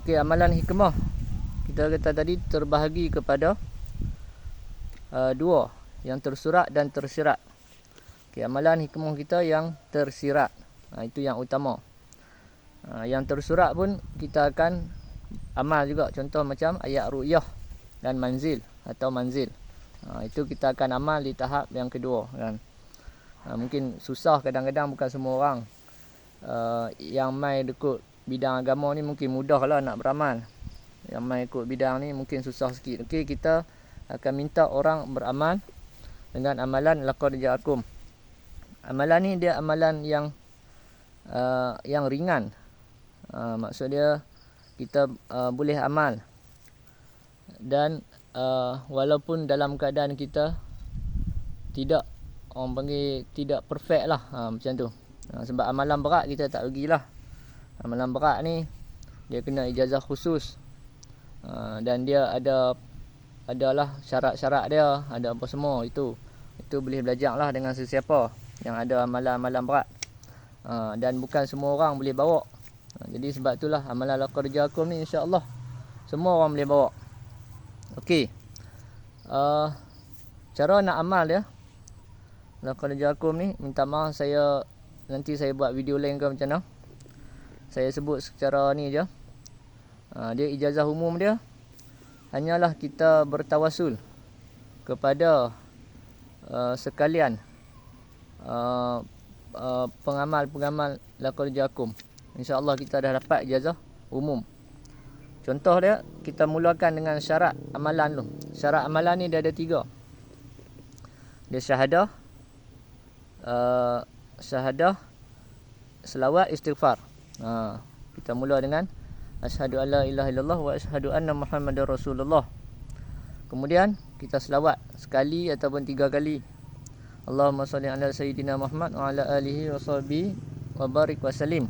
Okey, amalan hikmah kita kata tadi terbahagi kepada dua, yang tersurat dan tersirat. Okey, amalan hikmah kita yang tersirat, itu yang utama. Yang tersurat pun kita akan amal juga. Contoh macam ayat ru'yah dan manzil atau manzil. Itu kita akan amal di tahap yang kedua kan. Mungkin susah kadang-kadang, bukan semua orang yang mai ikut bidang agama ni mungkin mudah lah nak beramal. Yang mai ikut bidang ni mungkin susah sikit. Okey, kita akan minta orang beramal dengan amalan laqad ja'akum. Amalan ni dia amalan yang ringan. Maksud dia kita boleh amal. Dan walaupun dalam keadaan kita tidak, orang panggil tidak perfect lah, macam tu. Sebab amalan berat kita tak pergilah. Amalan berat ni dia kena ijazah khusus. Dan dia adalah syarat-syarat dia, ada apa semua. Itu boleh belajar lah dengan sesiapa yang ada amalan-amalan berat. Dan bukan semua orang boleh bawa. Jadi sebab itulah amalan laqad ja'akum ni insya-Allah semua orang boleh bawa. Okey. Cara nak amal dia laqad ja'akum ni, minta maaf nanti saya buat video lain ke macam mana. Saya sebut secara ni je. Dia ijazah umum dia hanyalah kita bertawasul kepada sekalian pengamal-pengamal laqad ja'akum. InsyaAllah kita dah dapat ijazah umum. Contoh dia, kita mulakan dengan syarat amalan tu. Syarat amalan ni dia ada 3. Dia syahadah, selawat, istighfar. Kita mula dengan asyhadu alla ilaha illallah wa asyhadu anna muhammadar rasulullah. Kemudian kita selawat sekali ataupun 3 kali. Allahumma salli ala sayyidina Muhammad wa ala alihi wa sahbihi wa barik wa salim.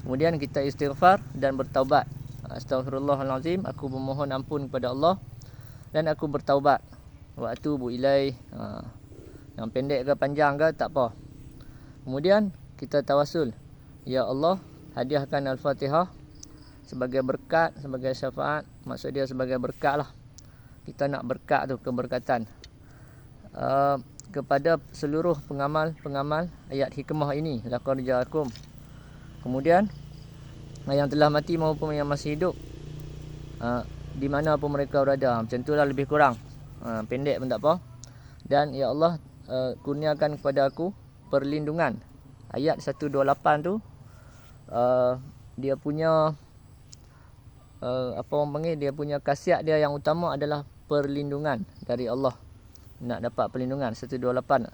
Kemudian kita istighfar dan bertaubat. Astaghfirullahalazim, aku memohon ampun kepada Allah dan aku bertaubat. Wa atubu ilaih. Yang pendek ke panjang ke tak apa. Kemudian kita tawasul, ya Allah, hadiahkan Al-Fatihah sebagai berkat, sebagai syafaat. Maksud dia sebagai berkat lah. Kita nak berkat tu, keberkatan kepada seluruh pengamal ayat hikmah ini laqad ja'akum. Kemudian yang telah mati maupun yang masih hidup, di mana pun mereka berada. Macam itulah lebih kurang. Pendek pun tak apa. Dan ya Allah, kurniakan kepada aku perlindungan. Ayat 128 tu dia punya apa orang panggil, dia punya khasiat dia yang utama adalah perlindungan dari Allah. Nak dapat perlindungan 128.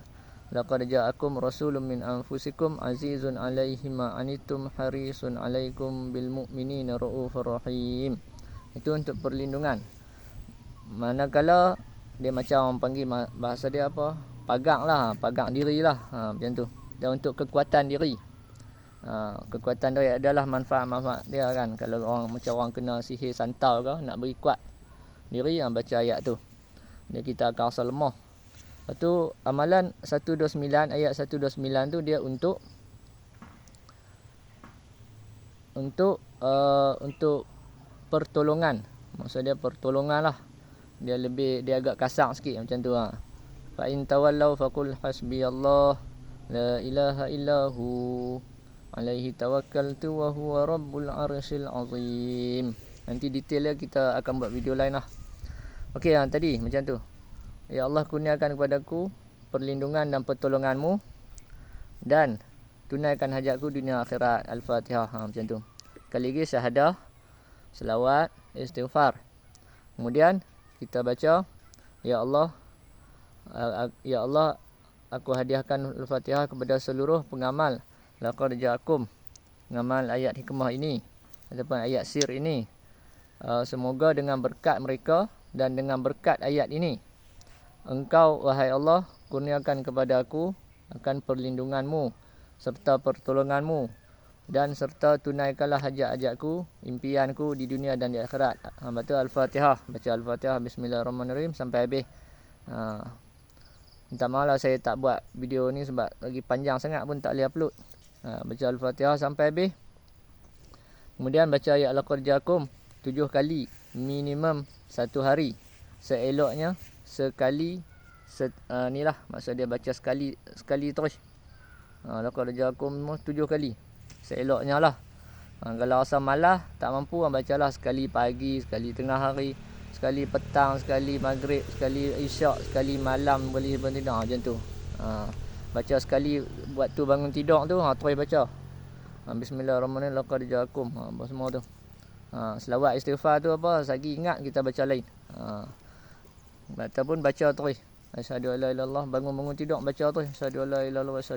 Laqad ja'akum rasulun min anfusikum azizun 'alaihi ma anittum harisun 'alaikum bil mu'minina raufur rahim. Itu untuk perlindungan. Manakala dia macam orang panggil, bahasa dia apa? Pagang diri lah. Macam tu. Dan untuk kekuatan diri. Kekuatan dia adalah manfaat-manfaat dia kan. Kalau orang kena sihir santau ke, nak beri kuat diri, baca ayat tu, dia kita akan rasa lemah. Lepas tu amalan 129, ayat 129 tu dia untuk pertolongan. Maksud dia pertolongan lah. Dia agak kasar sikit macam tu. Fa in tawallau faqul hasbiyallah la ilaha illahu alaihi tawakkaltu wa huwa rabbul arsyil azim. Nanti detail dia kita akan buat video lain lah. Okey, tadi macam tu. Ya Allah, kurniakan kepadaku perlindungan dan pertolonganmu dan tunaikan hajatku dunia akhirat. Al-Fatihah. Macam tu. Kali lagi syahadah, selawat, istighfar. Kemudian kita baca, ya Allah, aku hadiahkan Al-Fatihah kepada seluruh pengamal laqad ja'akum, pengamal ayat hikmah ini ataupun ayat sir ini. Semoga dengan berkat mereka dan dengan berkat ayat ini, Engkau, wahai Allah, kurniakan kepada aku akan perlindunganmu serta pertolonganmu, dan serta tunaikanlah hajat-hajatku, impianku di dunia dan di akhirat. Baca Al-Fatihah. Baca Al-Fatihah, bismillahirrahmanirrahim sampai habis. Minta maaf lah saya tak buat video ni sebab lagi panjang sangat pun tak boleh upload. Baca Al-Fatihah sampai habis. Kemudian baca ayat laqad ja'akum. 7 kali minimum satu hari. Seeloknya sekali ni lah, maksud dia baca sekali terus. Laqad ja'akum 7 kali. Seeloknya lah. Kalau rasa malas, tak mampu, bacalah sekali pagi, sekali tengah hari, sekali petang, sekali maghrib, sekali isyak, sekali malam boleh sebelum tidur, macam tu. Baca sekali buat tu bangun tidur tu, terus baca. Bismillahirrahmanirrahim, laqad ja'akum. Apa semua tu. Selawat istighfar tu apa, lagi ingat kita baca lain. Ataupun baca terus. Asyhadu alla ilaha illallah, bangun tidur baca terus. Asyhadu alla ilaha illallah.